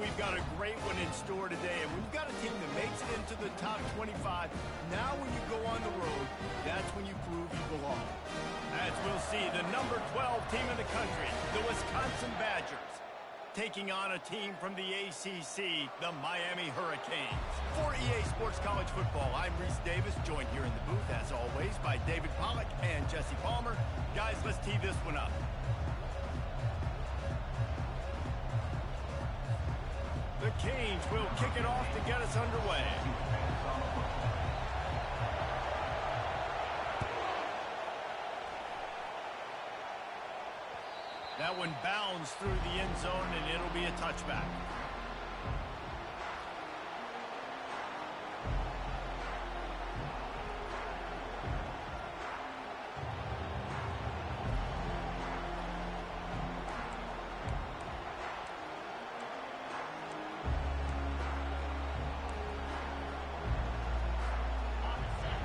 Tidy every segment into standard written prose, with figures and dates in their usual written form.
we've got a great one in store today. And when you've got a team that makes it into the top 25, now when you go on the road, that's when you prove you belong. As we'll see, the number 12 team in the country, the Wisconsin Badgers, taking on a team from the ACC, the Miami Hurricanes. For EA Sports College Football, I'm Reese Davis, joined here in the booth, as always, by David Pollack and Jesse Palmer. Guys, let's tee this one up. The Canes will kick it off to get us underway. That one bounds through the end zone, and it'll be a touchback.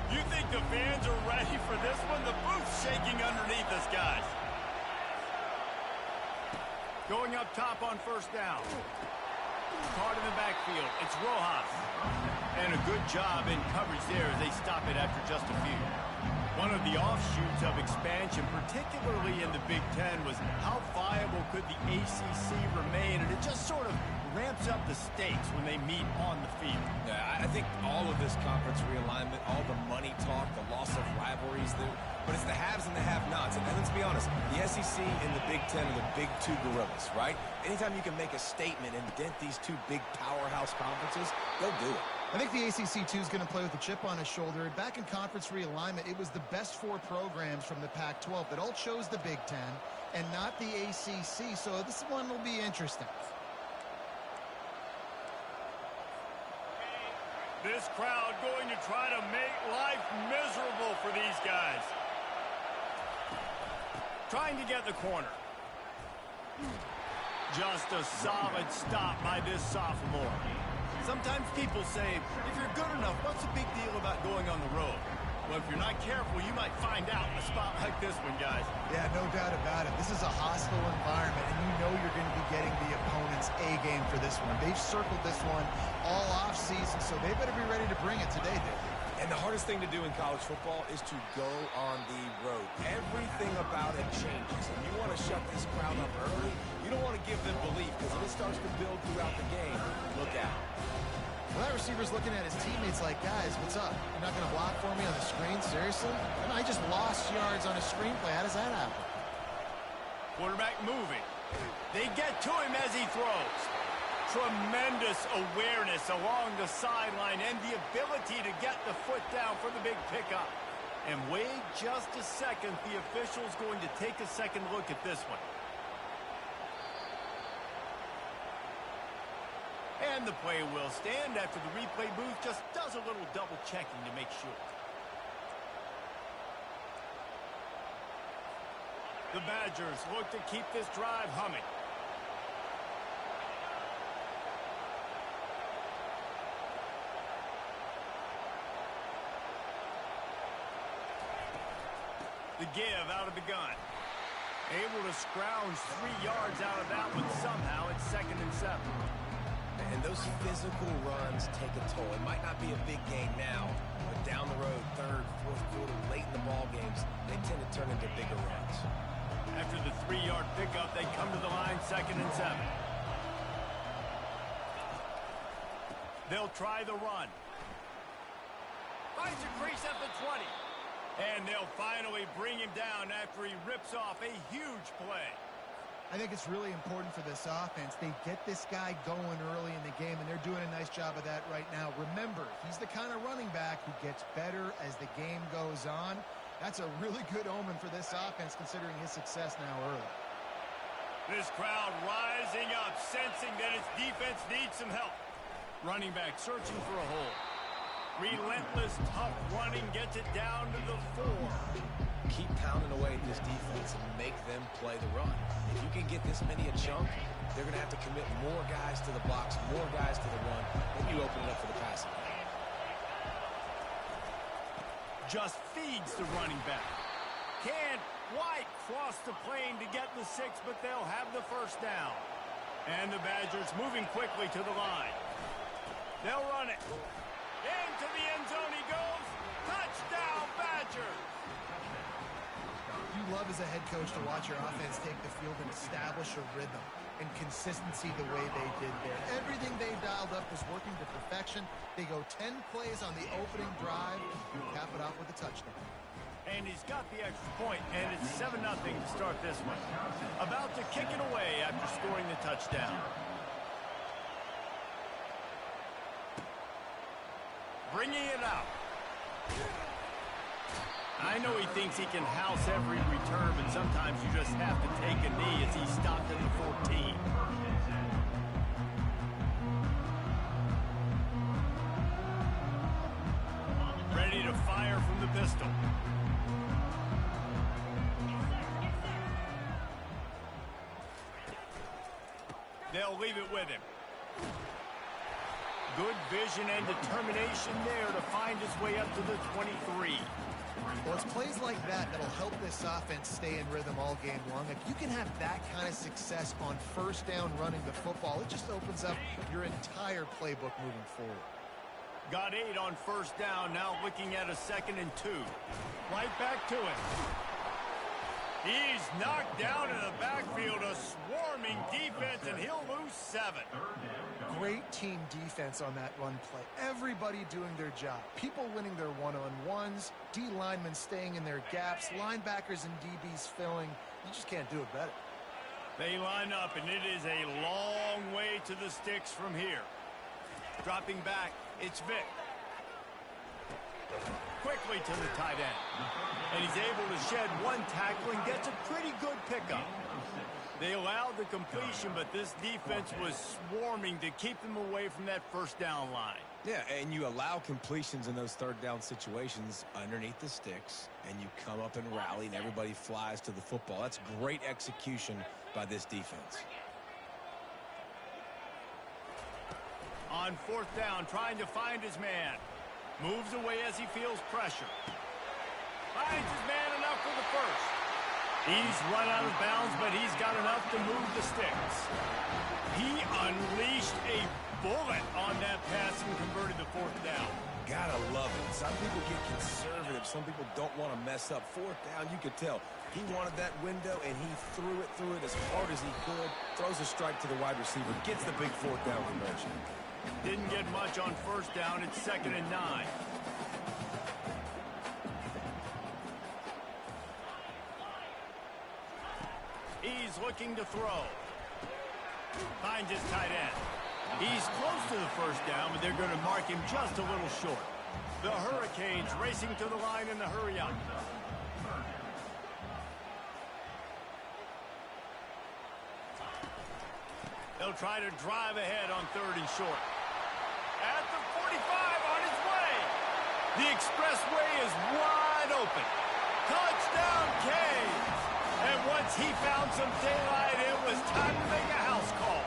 You think the fans are ready for this one? The booth's shaking underneath us, guys. Going up top on first down. Caught in the backfield. It's Rojas. And a good job in coverage there as they stop it after just a few. One of the offshoots of expansion, particularly in the Big Ten, was how viable could the ACC remain? And it just sort of ramps up the stakes when they meet on the field. Yeah, I think all of this conference realignment, all the money talk, the loss of rivalries, but it's the haves and the have-nots. And let's be honest, the SEC and the Big Ten are the big two gorillas, right? Anytime you can make a statement and dent these two big powerhouse conferences, they'll do it. I think the ACC, too, is going to play with a chip on his shoulder. Back in conference realignment, it was the best four programs from the Pac-12 that all chose the Big Ten and not the ACC, so this one will be interesting. This crowd going to try to make life miserable for these guys. Trying to get the corner. Just a solid stop by this sophomore. Sometimes people say, if you're good enough, what's the big deal about going on the road? Well, if you're not careful, you might find out in a spot like this one, guys. Yeah, no doubt about it. This is a hostile environment, and you know you're going to be getting the opponent's A-game for this one. They've circled this one all off-season, so they better be ready to bring it today, Dave. And the hardest thing to do in college football is to go on the road. Everything about it changes. And you want to shut this crowd up early. You don't want to give them belief, because if it starts to build throughout the game, look out. Well, that receiver's looking at his teammates like, guys, what's up? You're not going to block for me on the screen? Seriously? And I just lost yards on a screenplay. How does that happen? Quarterback moving. They get to him as he throws. Tremendous awareness along the sideline and the ability to get the foot down for the big pickup. And wait just a second. The official's going to take a second look at this one. And the play will stand after the replay booth just does a little double checking to make sure. The Badgers look to keep this drive humming. The give out of the gun. Able to scrounge 3 yards out of that one somehow. It's 2nd and 7. And those physical runs take a toll. It might not be a big game now, but down the road, 3rd, 4th quarter, late in the ball games, they tend to turn into bigger runs. After the 3-yard pickup, they come to the line 2nd and 7. They'll try the run. Finds a crease at the 20. And they'll finally bring him down after he rips off a huge play. I think it's really important for this offense. They get this guy going early in the game, and they're doing a nice job of that right now. Remember, he's the kind of running back who gets better as the game goes on. That's a really good omen for this offense, considering his success now early. This crowd rising up, sensing that its defense needs some help. Running back searching for a hole. Relentless, tough running gets it down to the 4. Keep pounding away at this defense and make them play the run. If you can get this many a chunk, they're going to have to commit more guys to the box, more guys to the run, then you open it up for the passing game. Just feeds the running back. Can't quite cross the plane to get the 6, but they'll have the first down. And the Badgers moving quickly to the line. They'll run it. Into the end zone he goes. Touchdown, Badgers. You love as a head coach to watch your offense take the field and establish a rhythm and consistency the way they did there. Everything they dialed up was working to perfection. They go 10 plays on the opening drive and cap it off with a touchdown. And he's got the extra point, and it's 7-0 to start this one. About to kick it away after scoring the touchdown. Bringing it out. I know he thinks he can house every return, but sometimes you just have to take a knee as he stopped at the 14. Ready to fire from the pistol. They'll leave it with him. Good vision and determination there to find his way up to the 23. Well, it's plays like that that'll help this offense stay in rhythm all game long. If you can have that kind of success on first down running the football, it just opens up your entire playbook moving forward. Got 8 on first down, now looking at a 2nd and 2. Right back to it. He's knocked down in the backfield, a swarming defense, and he'll lose 7. Great team defense on that run play. Everybody doing their job. People winning their one-on-ones, D linemen staying in their gaps, linebackers and DBs filling. You just can't do it better. They line up, and it is a long way to the sticks from here. Dropping back, it's Vic. Quickly to the tight end. And he's able to shed one tackle and gets a pretty good pickup. They allowed the completion, but this defense was swarming to keep them away from that first down line. Yeah, and you allow completions in those third down situations underneath the sticks, and you come up and rally, and everybody flies to the football. That's great execution by this defense. On fourth down, trying to find his man. Moves away as he feels pressure. Finds his man enough for the first. He's run out of bounds, but he's got enough to move the sticks. He unleashed a bullet on that pass and converted the fourth down. Gotta love it. Some people get conservative. Some people don't want to mess up. Fourth down, you could tell. He wanted that window, and he threw it as hard as he could. Throws a strike to the wide receiver. Gets the big fourth down conversion. Didn't get much on first down. It's 2nd and 9. He's looking to throw. Finds his tight end. He's close to the first down, but they're going to mark him just a little short. The Hurricanes racing to the line in the hurry up. They'll try to drive ahead on 3rd and short. At the 45 on his way. The expressway is wide open. Touchdown, Canes. And once he found some daylight, it was time to make a house call.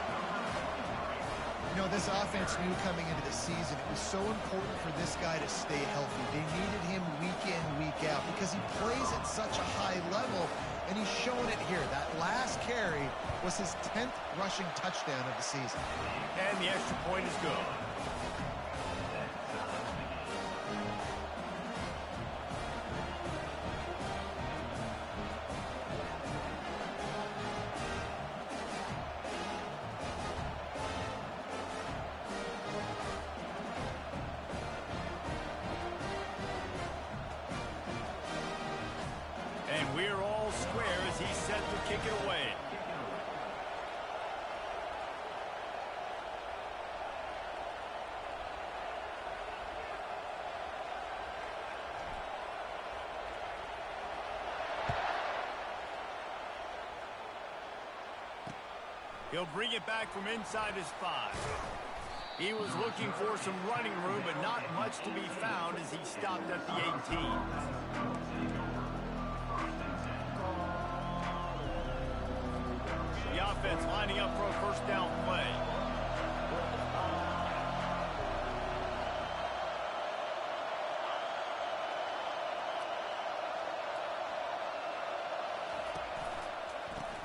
You know, this offense knew coming into the season it was so important for this guy to stay healthy. They needed him week in, week out because he plays at such a high level, and he's showing it here. That last carry was his 10th rushing touchdown of the season. And the extra point is good. And we're all square as he's set to kick it away. He'll bring it back from inside his 5. He was looking for some running room, but not much to be found as he stopped at the 18. The offense lining up for a first down play.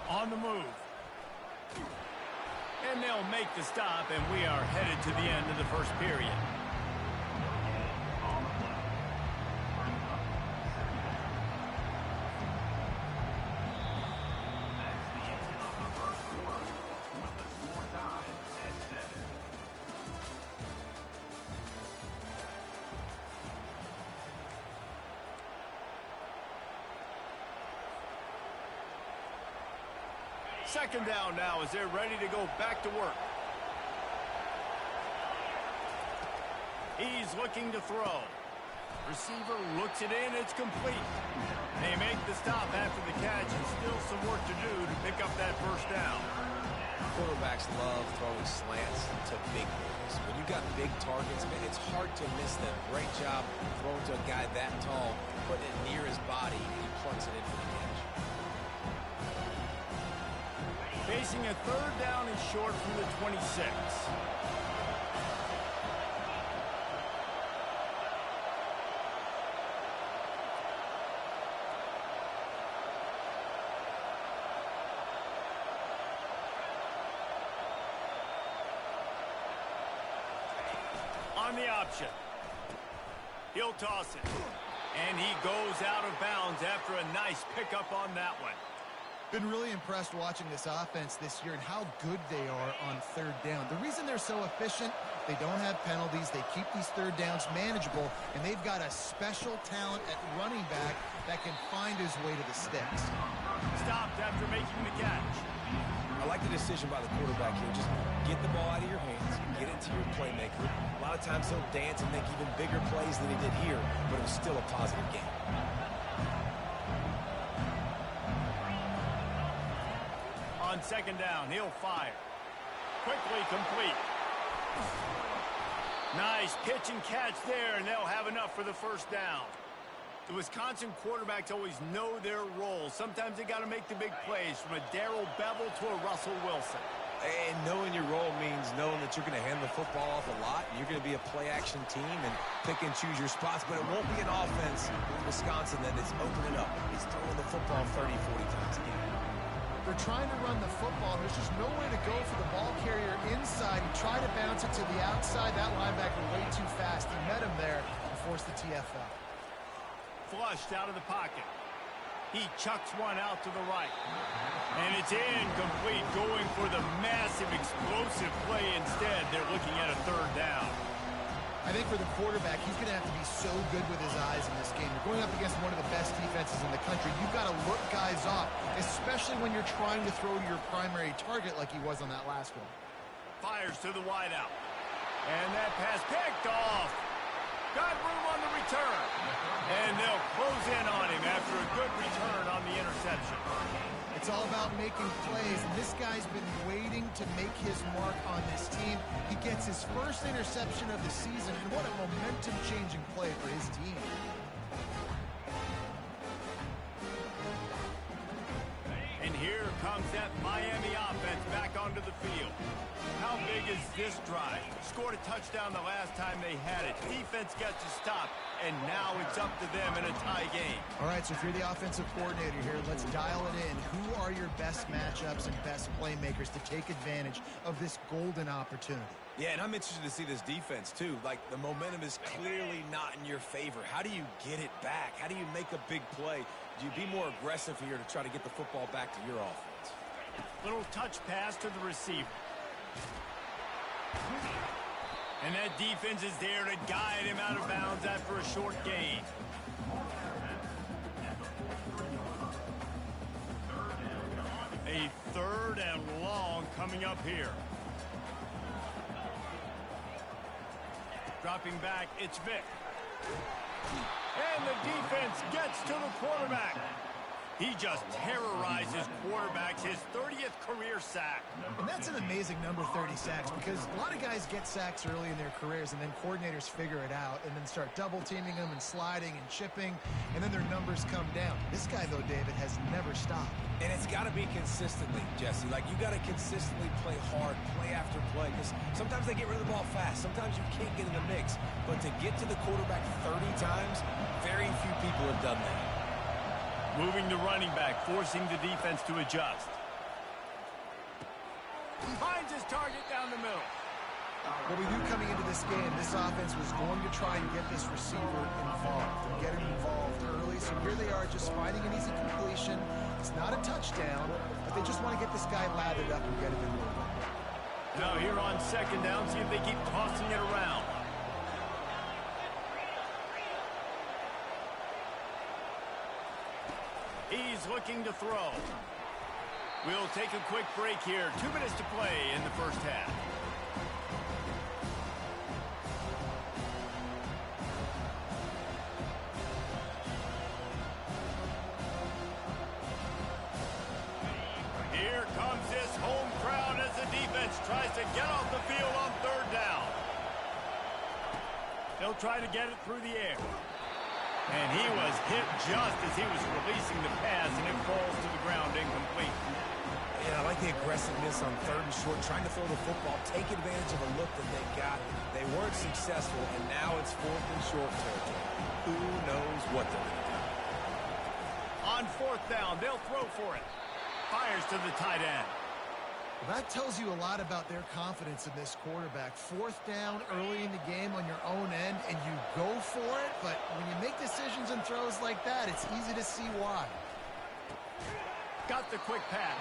On the move. And they'll make the stop, and we are headed to the end of the first period. Second down now as they're ready to go back to work. He's looking to throw. Receiver looks it in. It's complete. They make the stop after the catch, and still some work to do to pick up that first down. Quarterbacks love throwing slants to big boys. When you've got big targets, man, it's hard to miss them. Great job throwing to a guy that tall, putting it near his body, and he plugs it in for the catch. Facing a third down and short from the 26. On the option. He'll toss it. And he goes out of bounds after a nice pickup on that one. Been really impressed watching this offense this year and how good they are on third down. The reason they're so efficient, they don't have penalties, they keep these third downs manageable, and they've got a special talent at running back that can find his way to the sticks. Stopped after making the catch. I like the decision by the quarterback here. Just get the ball out of your hands, get it to your playmaker. A lot of times he'll dance and make even bigger plays than he did here, but it was still a positive game. On second down, he'll fire. Quickly complete. Nice pitch and catch there, and they'll have enough for the first down. The Wisconsin quarterbacks always know their role. Sometimes they got to make the big plays, from a Darrell Bevel to a Russell Wilson. And knowing your role means knowing that you're going to hand the football off a lot, and you're going to be a play-action team and pick and choose your spots, but it won't be an offense in Wisconsin that is opening up. He's throwing the football 30, 40 times a game. They're trying to run the football. There's just nowhere to go for the ball carrier inside. He tried to bounce it to the outside. That linebacker way too fast. He met him there and forced the TFL. Flushed out of the pocket. He chucks one out to the right. And it's incomplete, going for the massive explosive play instead. They're looking at a third down. I think for the quarterback, he's going to have to be so good with his eyes in this game. You're going up against one of the best defenses in the country. You've got to look guys off, especially when you're trying to throw to your primary target like he was on that last one. Fires to the wideout. And that pass picked off. Got room on the return. And they'll close in on him after a good return on the interception. It's all about making plays, and this guy's been waiting to make his mark on this team. He gets his first interception of the season, and what a momentum-changing play for his team. And here comes that Miami offense back onto the field. How big is this drive? Scored a touchdown the last time they had it. Defense got to stop, and now it's up to them in a tie game. All right, so if you're the offensive coordinator here, let's dial it in. Who are your best matchups and best playmakers to take advantage of this golden opportunity? Yeah, and I'm interested to see this defense, too. Like, the momentum is clearly not in your favor. How do you get it back? How do you make a big play? Do you be more aggressive here to try to get the football back to your offense? Little touch pass to the receiver. And that defense is there to guide him out of bounds after a short gain. A third and long coming up here. Dropping back, it's Vick. And the defense gets to the quarterback. He just terrorizes quarterbacks, his 30th career sack. And that's an amazing number, 30 sacks, because a lot of guys get sacks early in their careers, and then coordinators figure it out and then start double-teaming them and sliding and chipping, and then their numbers come down. This guy, though, David, has never stopped. And it's got to be consistently, Jesse. Like, you got to consistently play hard, play after play, because sometimes they get rid of the ball fast. Sometimes you can't get in the mix. But to get to the quarterback 30 times, very few people have done that. Moving the running back, forcing the defense to adjust. He finds his target down the middle. Well, we knew coming into this game, this offense was going to try and get this receiver involved and get him involved early. So here they are just finding an easy completion. It's not a touchdown, but they just want to get this guy lathered up and get him in movement. Now here on second down, see if they keep tossing it around. He's looking to throw. We'll take a quick break here. 2 minutes to play in the first half. Here comes this home crowd as the defense tries to get off the field on third down. They'll try to get it through the air. And he was hit just as he was releasing the pass, and it falls to the ground incomplete. Yeah, I like the aggressiveness on third and short, trying to throw the football, take advantage of a look that they got. They weren't successful, and now it's fourth and short territory. Who knows what they're going to do? On fourth down, they'll throw for it. Fires to the tight end. Well, that tells you a lot about their confidence in this quarterback. Fourth down early in the game on your own end, and you go for it, but when you make decisions and throws like that, it's easy to see why. Got the quick pass.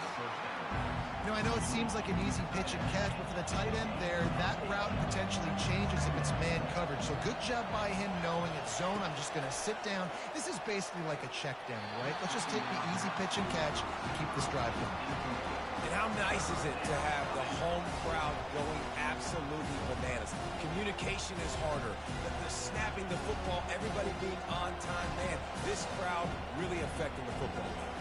You know, I know it seems like an easy pitch and catch, but for the tight end there, that route potentially changes if it's man coverage. So good job by him knowing it's zone. I'm just going to sit down. This is basically like a check down, right? Let's just take the easy pitch and catch and keep this drive going. And how nice is it to have the home crowd going absolutely bananas? Communication is harder. The snapping the football, everybody being on time. Man, this crowd really affecting the football game.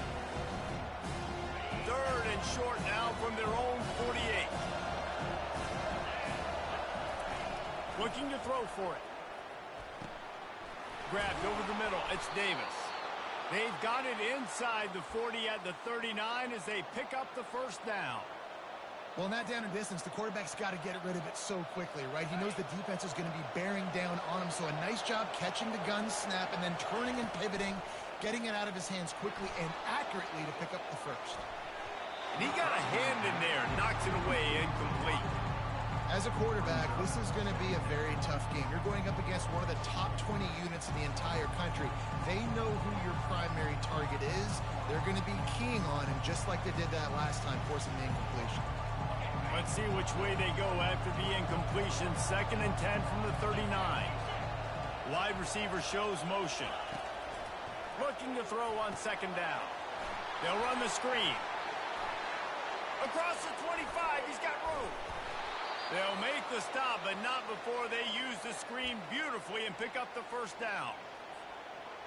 Third and short now from their own 48. Looking to throw for it. Grabbed over the middle. It's Davis. They've got it inside the 40 at the 39 as they pick up the first down. Well, in that down and distance, the quarterback's got to get rid of it so quickly, right? He knows the defense is going to be bearing down on him, so a nice job catching the gun snap and then turning and pivoting, getting it out of his hands quickly and accurately to pick up the first. And he got a hand in there, knocks it away, incomplete. As a quarterback, this is going to be a very tough game. You're going up against one of the top 20 units in the entire country. They know who your primary target is. They're going to be keying on him just like they did that last time, forcing the incompletion. Let's see which way they go after the incompletion. 2nd and 10 from the 39. Wide receiver shows motion. Looking to throw on 2nd down. They'll run the screen. Across the 25, he's got room. They'll make the stop, but not before they use the screen beautifully and pick up the first down.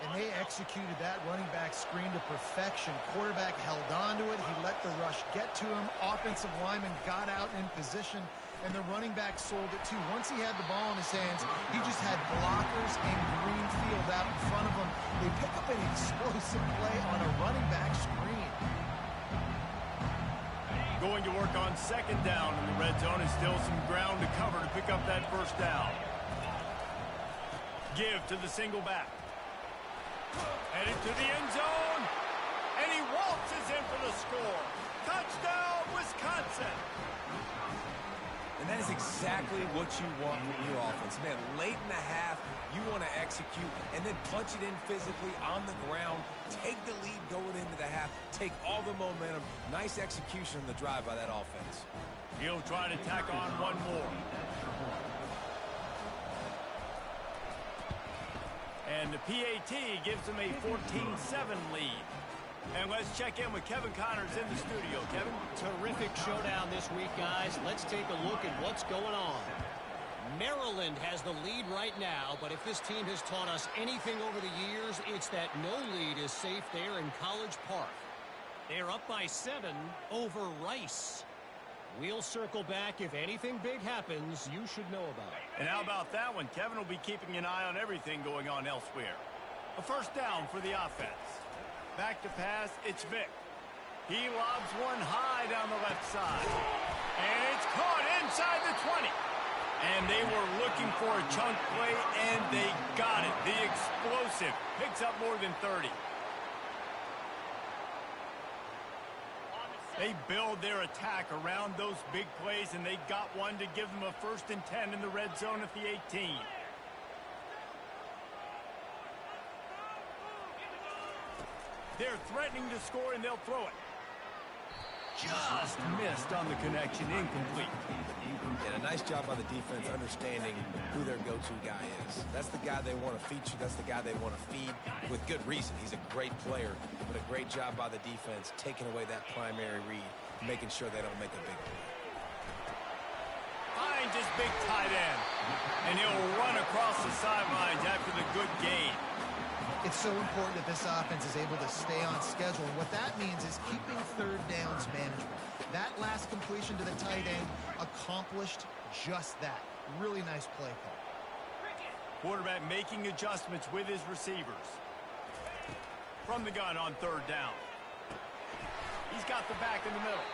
And they executed that running back screen to perfection. Quarterback held on to it. He let the rush get to him. Offensive lineman got out in position, and the running back sold it too. Once he had the ball in his hands, he just had blockers and green field out in front of him. They pick up an explosive play on a running back screen. Going to work on 2nd down in the red zone, and still some ground to cover to pick up that first down. Give to the single back. Headed to the end zone, and he waltzes in for the score. Touchdown, Wisconsin. And that is exactly what you want from your offense. Man, late in the half, you want to execute and then punch it in physically on the ground, take the lead going into the half, take all the momentum. Nice execution on the drive by that offense. He'll try to tack on one more. And the PAT gives them a 14-7 lead. And let's check in with Kevin Connors in the studio. Kevin? Terrific showdown this week, guys. Let's take a look at what's going on. Maryland has the lead right now, but if this team has taught us anything over the years, it's that no lead is safe there in College Park. They're up by 7 over Rice. We'll circle back. If anything big happens, you should know about it. And how about that one? Kevin will be keeping an eye on everything going on elsewhere. A first down for the offense. Back to pass, it's Vick. He lobs one high down the left side. And it's caught inside the 20. And they were looking for a chunk play, and they got it. The explosive picks up more than 30. They build their attack around those big plays, and they got one to give them a 1st and 10 in the red zone at the 18. They're threatening to score, and they'll throw it. Just missed on the connection, incomplete. And a nice job by the defense understanding who their go-to guy is. That's the guy they want to feature. That's the guy they want to feed with good reason. He's a great player, but a great job by the defense taking away that primary read, making sure they don't make a big play. Finds his big tight end, and he'll run across the sidelines after the good gain. It's so important that this offense is able to stay on schedule. And what that means is keeping 3rd downs manageable. That last completion to the tight end accomplished just that. Really nice play call. Quarterback making adjustments with his receivers. From the gun on 3rd down. He's got the back in the middle.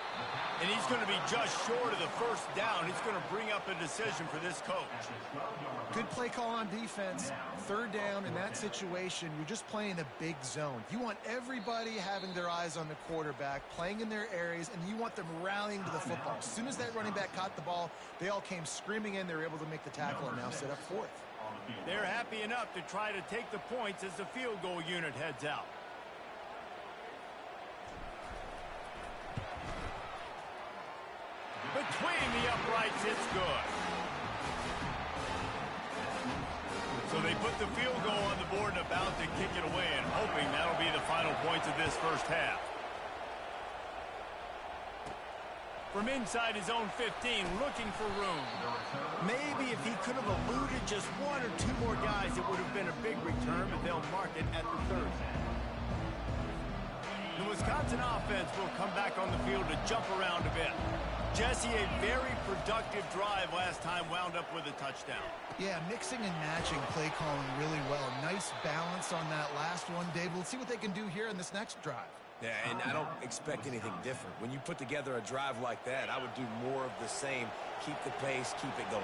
And he's going to be just short of the 1st down. He's going to bring up a decision for this coach. Good play call on defense. 3rd down in that situation, you're just playing a big zone. You want everybody having their eyes on the quarterback, playing in their areas, and you want them rallying to the football. As soon as that running back caught the ball, they all came screaming in. They were able to make the tackle and now set up 4th. They're happy enough to try to take the points as the field goal unit heads out. Between the uprights, it's good. So they put the field goal on the board and about to kick it away, and hoping that'll be the final points of this 1st half. From inside his own 15, looking for room. Maybe if he could have eluded just 1 or 2 more guys, it would have been a big return, but they'll mark it at the 30. The Wisconsin offense will come back on the field to jump around a bit. Jesse, a very productive drive last time, wound up with a touchdown. Yeah, mixing and matching play calling really well. Nice balance on that last one, Dave. We'll see what they can do here in this next drive. Yeah, and I don't expect anything different. When you put together a drive like that, I would do more of the same. Keep the pace, keep it going.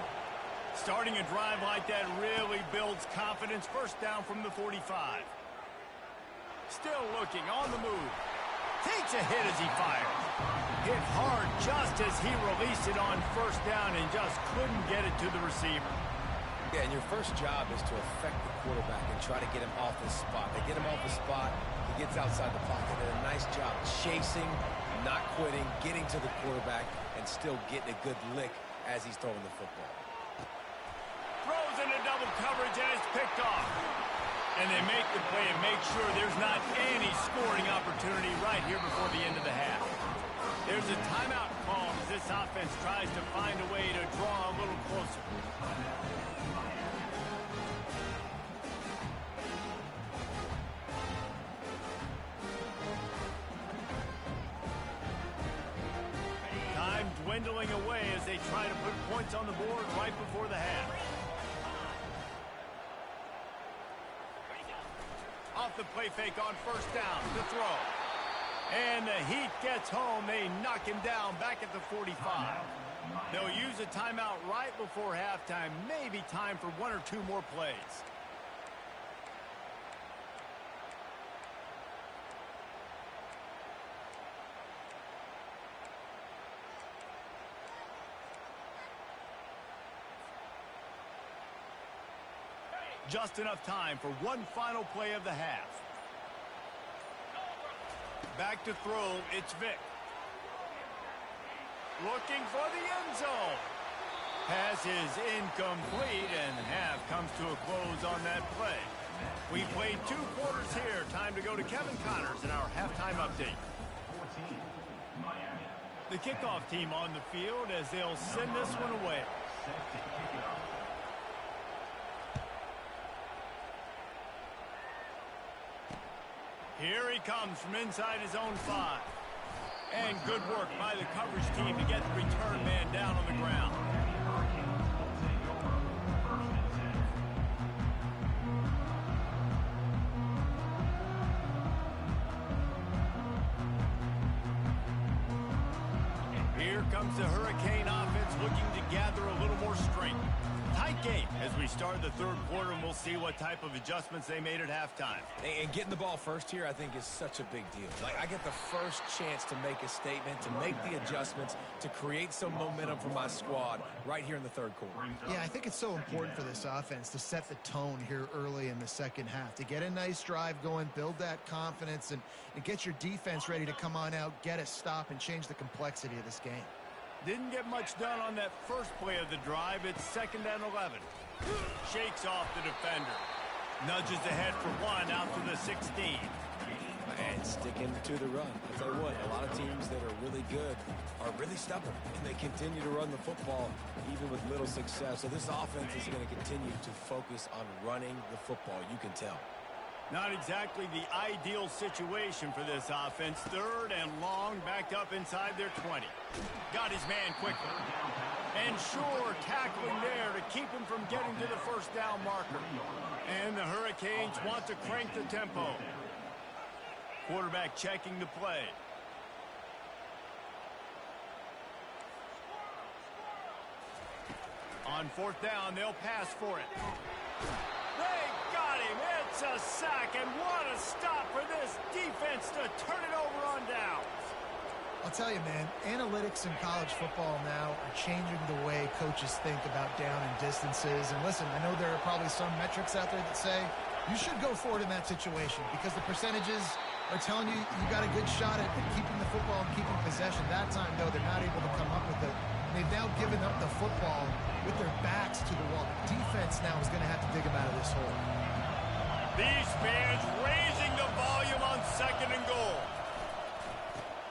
Starting a drive like that really builds confidence. 1st down from the 45. Still looking, on the move. Takes a hit as he fires. Hit hard just as he released it on 1st down and just couldn't get it to the receiver. Yeah, and your first job is to affect the quarterback and try to get him off his spot. They get him off his spot, he gets outside the pocket. Did a nice job chasing, not quitting, getting to the quarterback, and still getting a good lick as he's throwing the football. Throws into double coverage and it's picked off. And they make the play and make sure there's not any scoring opportunity right here before the end of the half. There's a timeout call as this offense tries to find a way to draw a little closer. Time dwindling away as they try to put points on the board right before the half. Off the play fake on 1st down to throw. And the Heat gets home. They knock him down back at the 45. They'll use a timeout right before halftime. Maybe time for 1 or 2 more plays. Just enough time for one final play of the half. Back to throw, it's Vic. Looking for the end zone. Pass is incomplete, and half comes to a close on that play. We played 2 quarters here. Time to go to Kevin Connors in our halftime update. The kickoff team on the field as they'll send this one away. Here he comes from inside his own 5. And good work by the coverage team to get the return man down on the ground. Here comes the Hurricane offense looking to gather a little more strength. Tight game as we start the third quarter, and we'll see what type of adjustments they made at halftime. And getting the ball first here, I think, is such a big deal. Like, I get the first chance to make a statement, to make the adjustments, to create some momentum for my squad right here in the third quarter. Yeah, I think it's so important for this offense to set the tone here early in the second half, to get a nice drive going, build that confidence, and get your defense ready to come on out, get a stop, and change the complexity of this game. Didn't get much done on that first play of the drive. It's 2nd and 11. Shakes off the defender. Nudges ahead for one out to the 16. And sticking to the run. I'll tell you what, a lot of teams that are really good are really stubborn, and they continue to run the football even with little success. So this offense is going to continue to focus on running the football, you can tell. Not exactly the ideal situation for this offense. 3rd and long, backed up inside their 20. Got his man quickly. And sure, tackling there to keep him from getting to the first down marker. And the Hurricanes want to crank the tempo. Quarterback checking the play. On 4th down, they'll pass for it. They got him. It's a sack, and what a stop for this defense to turn it over on downs. I'll tell you, man, analytics in college football now are changing the way coaches think about down and distances. And listen, I know there are probably some metrics out there that say you should go for it in that situation because the percentages are telling you you got a good shot at keeping the football and keeping possession. That time, though, they're not able to come up with it. They've now given up the football with their backs to the wall. The defense now is going to have to dig them out of this hole. These fans raising the volume on 2nd and goal.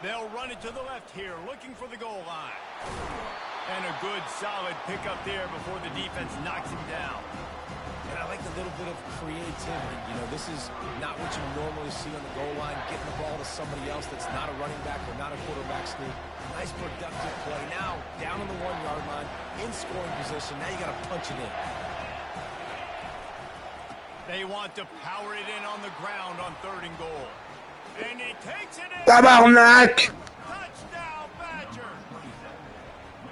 They'll run it to the left here, looking for the goal line. And a good, solid pickup there before the defense knocks him down. And I like the little bit of creativity. You know, this is not what you normally see on the goal line, getting the ball to somebody else that's not a running back or not a quarterback sneak. Nice productive play. Now, down on the 1-yard line, in scoring position. Now you got to punch it in. They want to power it in on the ground on 3rd and goal. And he takes it in. Tabarnak! Touchdown, Badger.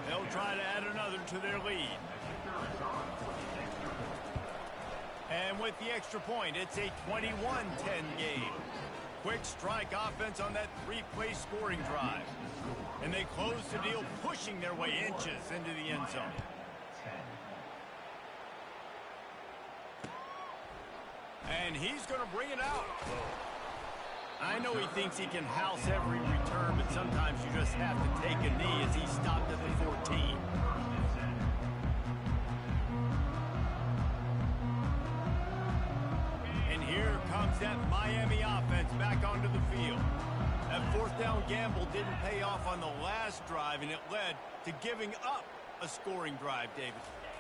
They'll try to add another to their lead. And with the extra point, it's a 21-10 game. Quick strike offense on that 3-play scoring drive. And they close the deal, pushing their way inches into the end zone. And he's going to bring it out. I know he thinks he can house every return, but sometimes you just have to take a knee as he stopped at the 14. And here comes that Miami offense back onto the field. That 4th down gamble didn't pay off on the last drive, and it led to giving up a scoring drive, David.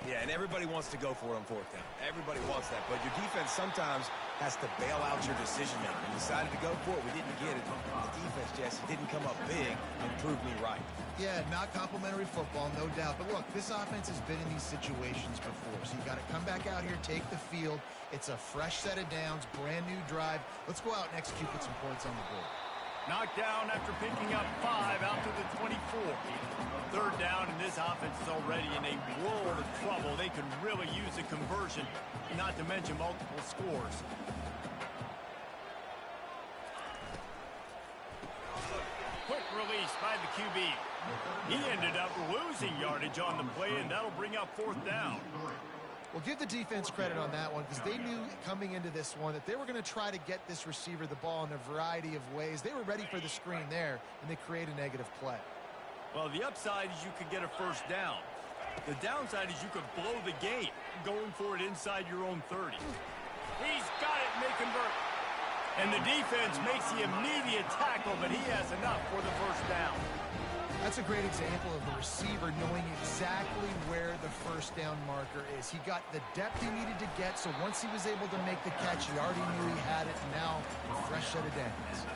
Yeah, and everybody wants to go for it on 4th down. Everybody wants that, but your defense sometimes has to bail out your decision-making. We decided to go for it. We didn't get it. The defense, Jesse, didn't come up big and prove me right. Yeah, not complimentary football, no doubt. But look, this offense has been in these situations before, so you got to come back out here, take the field. It's a fresh set of downs, brand new drive. Let's go out and execute with some points on the board. Knocked down after picking up 5 out to the 24. 3rd down, and this offense is already in a world of trouble. They could really use a conversion, not to mention multiple scores. Quick release by the QB. He ended up losing yardage on the play, and that'll bring up 4th down. Well, give the defense credit on that one because they knew coming into this one that they were going to try to get this receiver the ball in a variety of ways. They were ready for the screen there, and they create a negative play. Well, the upside is you could get a 1st down. The downside is you could blow the game going for it inside your own 30. He's got it, and they convert. And the defense makes the immediate tackle, but he has enough for the 1st down. That's a great example of the receiver knowing exactly where the 1st down marker is. He got the depth he needed to get, so once he was able to make the catch, he already knew he had it, and now a fresh set of downs.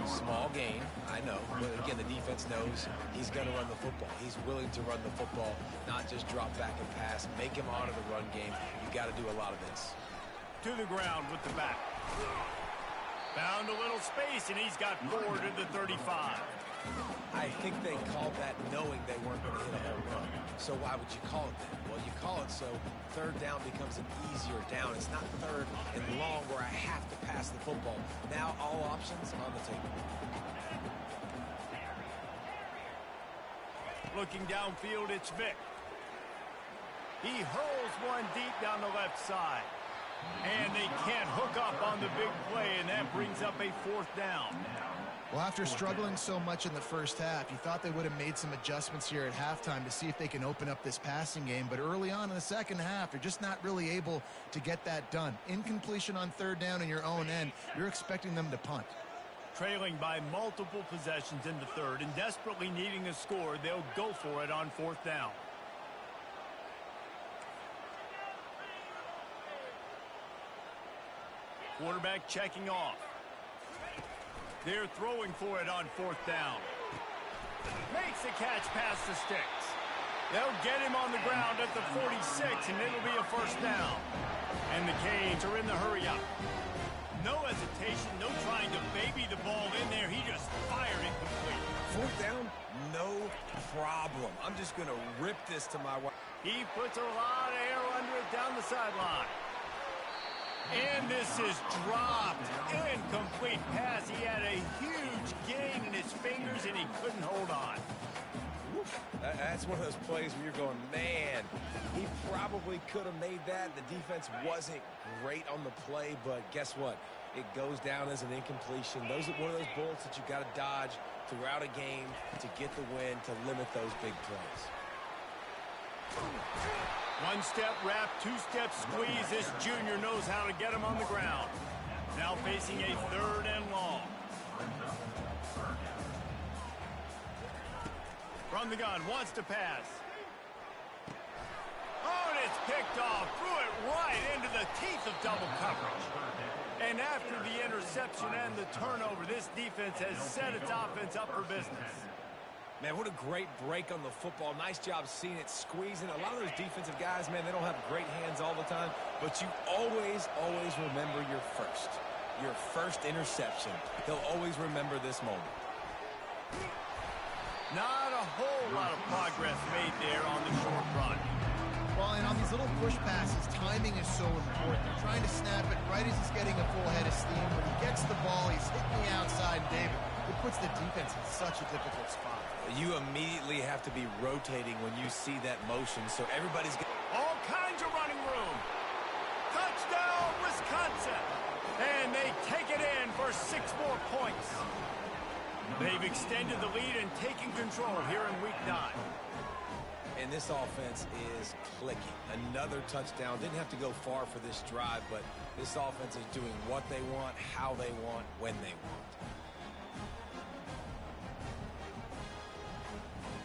Small gain, I know, but again, the defense knows he's going to run the football. He's willing to run the football, not just drop back and pass, make him honor the run game. You got to do a lot of this. To the ground with the back. Found a little space, and he's got 4 to the 35. I think they called that knowing they weren't going to hit a home run. So why would you call it that? Well, you call it so third down becomes an easier down. It's not third and long where I have to pass the football. Now all options on the table. Looking downfield, it's Vic. He hurls one deep down the left side. And they can't hook up on the big play, and that brings up a fourth down. Well, after struggling so much in the first half, you thought they would have made some adjustments here at halftime to see if they can open up this passing game. But early on in the second half, they're just not really able to get that done. Incompletion on third down in your own end, you're expecting them to punt. Trailing by multiple possessions in the third and desperately needing a score, they'll go for it on fourth down. Quarterback checking off. They're throwing for it on fourth down. Makes the catch past the sticks. They'll get him on the ground at the 46, and it'll be a first down. And the Canes are in the hurry-up. No hesitation, no trying to baby the ball in there. He just fired it complete. Fourth down, no problem. I'm just going to rip this to my wife. He puts a lot of air under it down the sideline. And this is dropped. Incomplete pass. He had a huge gain in his fingers, and he couldn't hold on. That's one of those plays where you're going, man, he probably could have made that. The defense wasn't great on the play, but guess what? It goes down as an incompletion. Those are one of those bullets that you got to dodge throughout a game to get the win, to limit those big plays. One-step wrap, two-step squeeze. This junior knows how to get him on the ground. Now facing a third and long. From the gun, wants to pass. Oh, and it's picked off. Threw it right into the teeth of double coverage. And after the interception and the turnover, this defense has set its offense up for business. Man, what a great break on the football. Nice job seeing it, squeezing. A lot of those defensive guys, man, they don't have great hands all the time, but you always, always remember your first interception. They'll always remember this moment. Not a whole lot of progress made there on the short run. Well, and on these little push passes, timing is so important. They're trying to snap it right as he's getting a full head of steam. When he gets the ball, he's hitting the outside, David. It puts the defense in such a difficult spot. You immediately have to be rotating when you see that motion, so everybody's all kinds of running room. Touchdown, Wisconsin! And they take it in for 6 more points. They've extended the lead and taken control here in Week 9. And this offense is clicking. Another touchdown. Didn't have to go far for this drive, but this offense is doing what they want, how they want, when they want.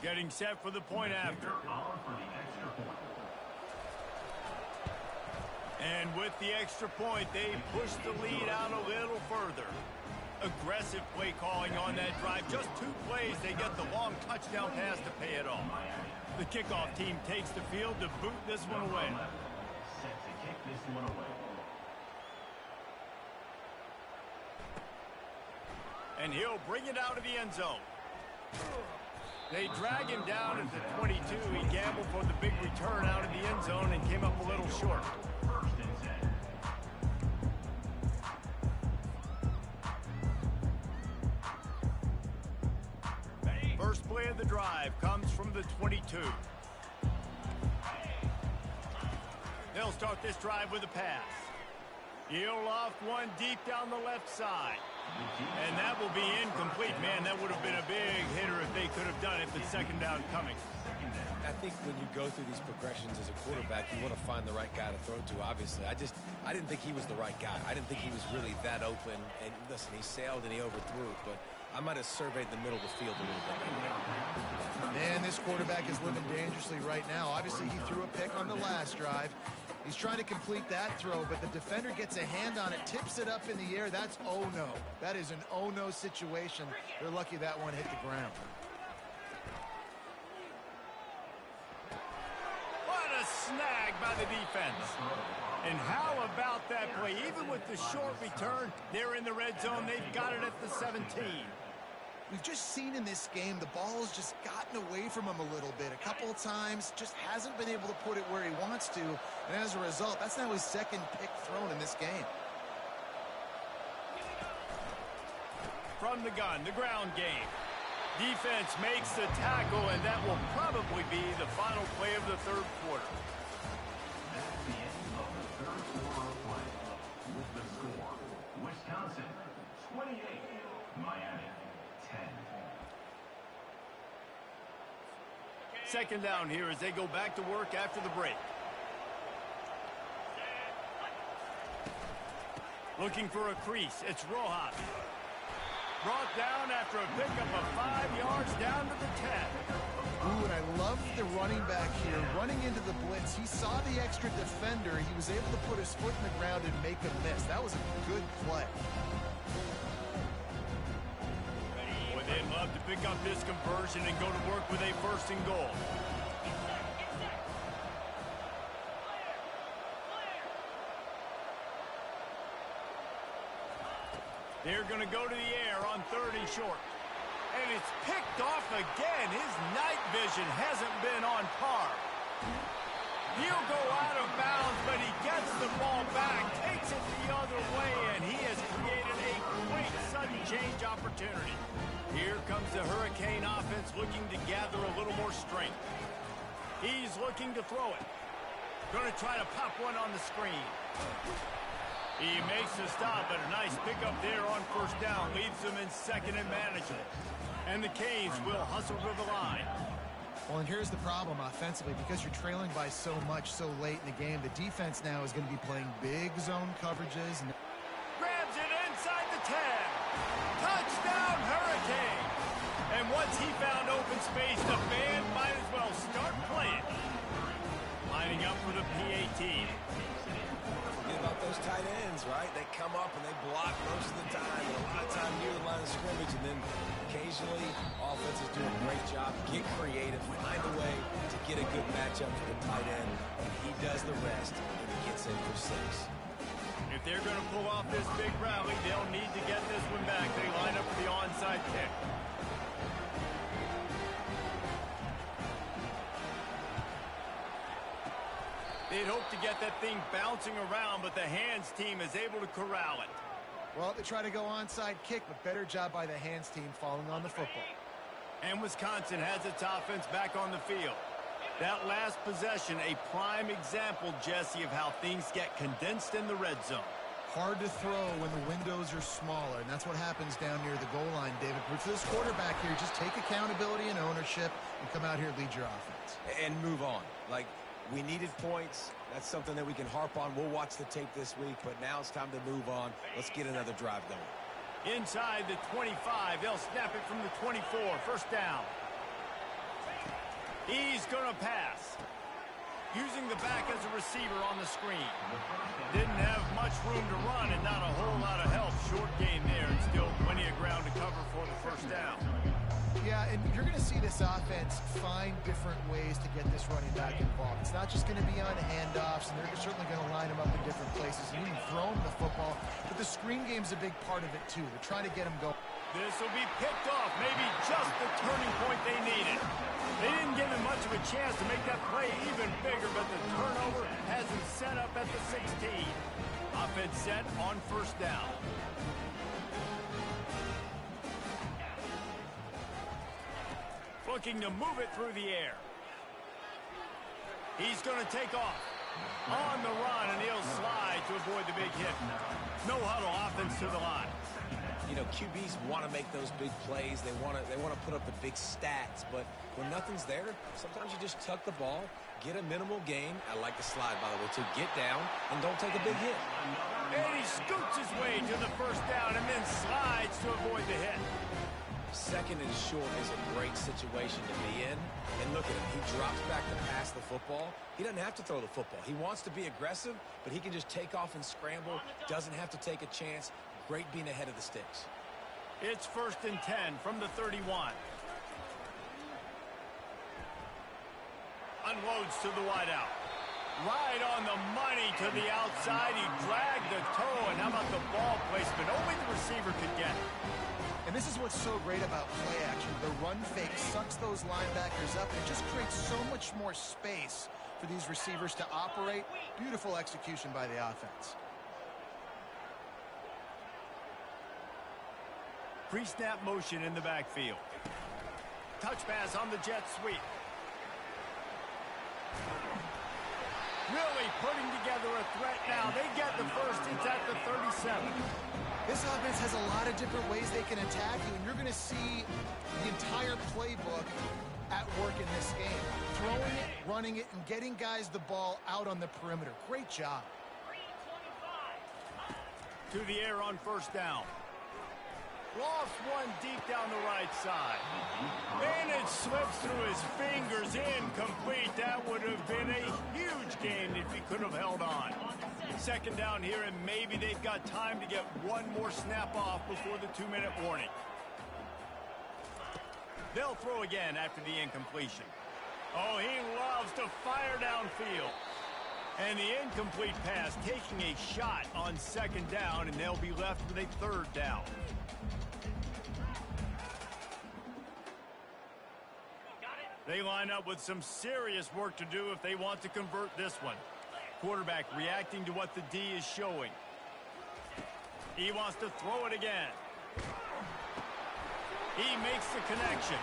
Getting set for the point after. And with the extra point, they push the lead out a little further. Aggressive play calling on that drive. Just 2 plays, they get the long touchdown pass to pay it off. The kickoff team takes the field to boot this one away. Set to kick this one away. And he'll bring it out of the end zone. They drag him down at the 22. He gambled for the big return out of the end zone and came up a little short. First and 10. First play of the drive comes from the 22. They'll start this drive with a pass. He'll loft one deep down the left side. And that will be incomplete. Man, that would have been a big hitter if they could have done it, but second down coming. I think when you go through these progressions as a quarterback, you want to find the right guy to throw to, obviously. I didn't think he was the right guy. I didn't think he was really that open. And listen, he sailed and he overthrew it, but I might have surveyed the middle of the field a little bit. Man, this quarterback is living dangerously right now. Obviously, he threw a pick on the last drive. He's trying to complete that throw, but the defender gets a hand on it, tips it up in the air. That's oh-no. That is an oh-no situation. They're lucky that one hit the ground. What a snag by the defense. And how about that play? Even with the short return, they're in the red zone. They've got it at the 17. We've just seen in this game the ball has just gotten away from him a little bit. A couple of times, just hasn't been able to put it where he wants to. And as a result, that's now his second pick thrown in this game. From the gun, the ground game. Defense makes the tackle, and that will probably be the final play of the third quarter. That's the end of the third quarter of play. With the score, Wisconsin 28, Miami 10. Second down here as they go back to work after the break. Looking for a crease. It's Rojas. Brought down after a pickup of 5 yards down to the 10. Ooh, and I love the running back here. Running into the blitz, he saw the extra defender. He was able to put his foot in the ground and make a miss. That was a good play. Boy, they'd love to pick up this conversion and go to work with a first and goal. They're going to go to the air on 30 short. And it's picked off again. His night vision hasn't been on par. He'll go out of bounds, but he gets the ball back, takes it the other way, and he has created a great sudden change opportunity. Here comes the Hurricane offense looking to gather a little more strength. He's looking to throw it. Going to try to pop one on the screen. He makes the stop, but a nice pickup there on first down. Leaves them in second and manageable. And the Canes will hustle to the line. Well, and here's the problem offensively. Because you're trailing by so much so late in the game, the defense now is going to be playing big zone coverages. Grabs it inside the 10. Touchdown, Hurricane. And once he found open space, the band might as well start playing. Lining up for the PAT. About those tight ends, right? They come up and they block most of the time, and a lot of time near the line of scrimmage, and then occasionally offenses do a great job, get creative, find a way to get a good matchup for the tight end, and he does the rest, and he gets in for 6. If they're going to pull off this big rally, they'll need to get this one back. They line up for the onside kick. They'd hope to get that thing bouncing around, but the hands team is able to corral it. Well, they try to go onside kick, but better job by the hands team falling on the football. And Wisconsin has its offense back on the field. That last possession, a prime example, Jesse, of how things get condensed in the red zone. Hard to throw when the windows are smaller, and that's what happens down near the goal line, David. But for this quarterback here, just take accountability and ownership and come out here and lead your offense. And move on. Like, we needed points. That's something that we can harp on. We'll watch the tape this week, but now it's time to move on. Let's get another drive going. Inside the 25, they'll snap it from the 24. First down. He's going to pass. Using the back as a receiver on the screen. Didn't have much room to run and not a whole lot of help. Short gain there and still plenty of ground to cover for the first down. Yeah, and you're going to see this offense find different ways to get this running back involved. It's not just going to be on handoffs, and they're certainly going to line him up in different places and even throw him the football. But the screen game's a big part of it, too. They're trying to get him going. This will be picked off, maybe just the turning point they needed. They didn't give him much of a chance to make that play even bigger, but the turnover has him set up at the 16. Offense set on first down. Looking to move it through the air. He's going to take off. On the run, and he'll slide to avoid the big hit. No huddle offense to the line. You know, QBs want to make those big plays. They want to put up the big stats. But when nothing's there, sometimes you just tuck the ball, get a minimal gain. I like the slide, by the way, to get down and don't take a big hit. And he scoots his way to the first down and then slides to avoid the hit. Second and short is a great situation to be in. And look at him. He drops back to pass the football. He doesn't have to throw the football. He wants to be aggressive, but he can just take off and scramble. Doesn't have to take a chance. Great being ahead of the sticks. It's 1st and 10 from the 31. Unloads to the wideout. Right on the money to the outside. He dragged the toe, and how about the ball placement? Only the receiver could get it. And this is what's so great about play action. The run fake sucks those linebackers up, and it just creates so much more space for these receivers to operate. Beautiful execution by the offense. Pre-snap motion in the backfield. Touch pass on the jet sweep. Really putting together a threat now. They get the first. It's at the 37. This offense has a lot of different ways they can attack you, and you're going to see the entire playbook at work in this game. Throwing it, running it, and getting guys the ball out on the perimeter. Great job. To the air on first down. Lost one deep down the right side. And it slips through his fingers. Incomplete. That would have been a huge gain if he could have held on. Second down here, and maybe they've got time to get one more snap off before the 2-minute warning. They'll throw again after the incompletion. Oh, he loves to fire downfield. And the incomplete pass taking a shot on second down, and they'll be left with a third down. They line up with some serious work to do if they want to convert this one. Quarterback reacting to what the D is showing. He wants to throw it again. He makes the connection.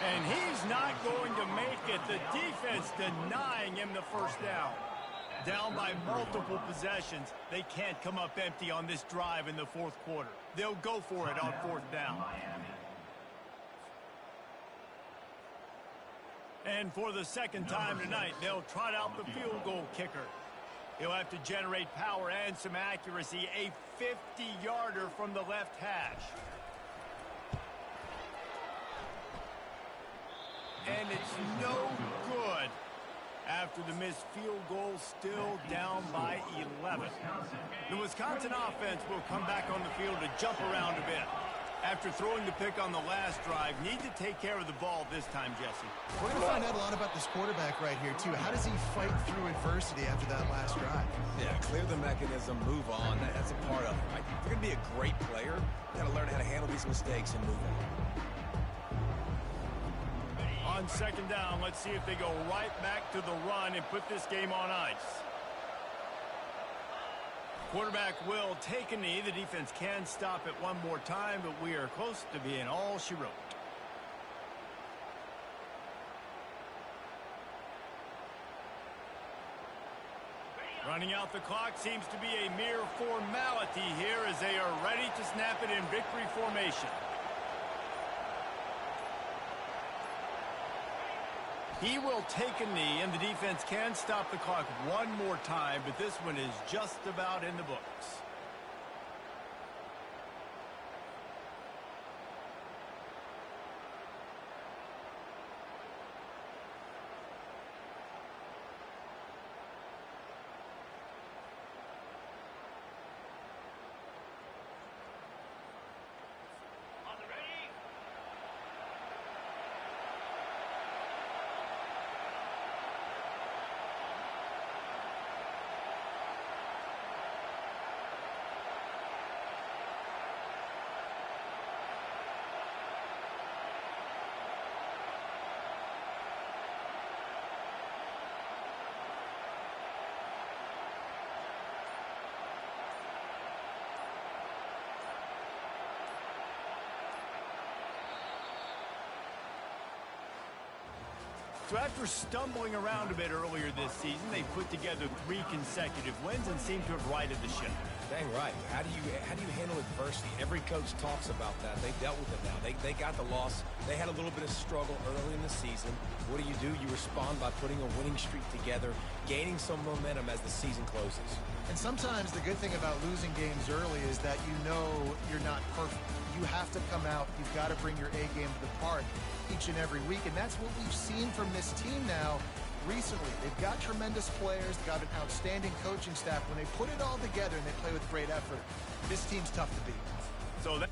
And he's not going to make it. The defense denying him the first down. Down by multiple possessions. They can't come up empty on this drive in the fourth quarter. They'll go for it on fourth down. And for the second time tonight, they'll trot out the field goal kicker. He'll have to generate power and some accuracy. A 50-yarder from the left hash. And it's no good after the missed field goal, still down by 11. The Wisconsin offense will come back on the field to jump around a bit. After throwing the pick on the last drive, need to take care of the ball this time, Jesse. We're going to find out a lot about this quarterback right here, too. How does he fight through adversity after that last drive? Yeah, clear the mechanism, move on. That's a part of it, right? If you're going to be a great player, you got to learn how to handle these mistakes and move on. On second down, let's see if they go right back to the run and put this game on ice. Quarterback will take a knee. The defense can stop it one more time, but we are close to being all she wrote. Running out the clock seems to be a mere formality here as they are ready to snap it in victory formation. He will take a knee, and the defense can stop the clock one more time, but this one is just about in the books. So after stumbling around a bit earlier this season, they put together 3 consecutive wins and seem to have righted the ship. Dang right. How do you handle adversity? Every coach talks about that. They dealt with it now. They got the loss. They had a little bit of struggle early in the season. What do? You respond by putting a winning streak together, gaining some momentum as the season closes. And sometimes the good thing about losing games early is that you know you're not perfect. You have to come out. You've got to bring your A game to the park each and every week, and that's what we've seen from this team now recently. They've got tremendous players, they've got an outstanding coaching staff. When they put it all together and they play with great effort, this team's tough to beat. So that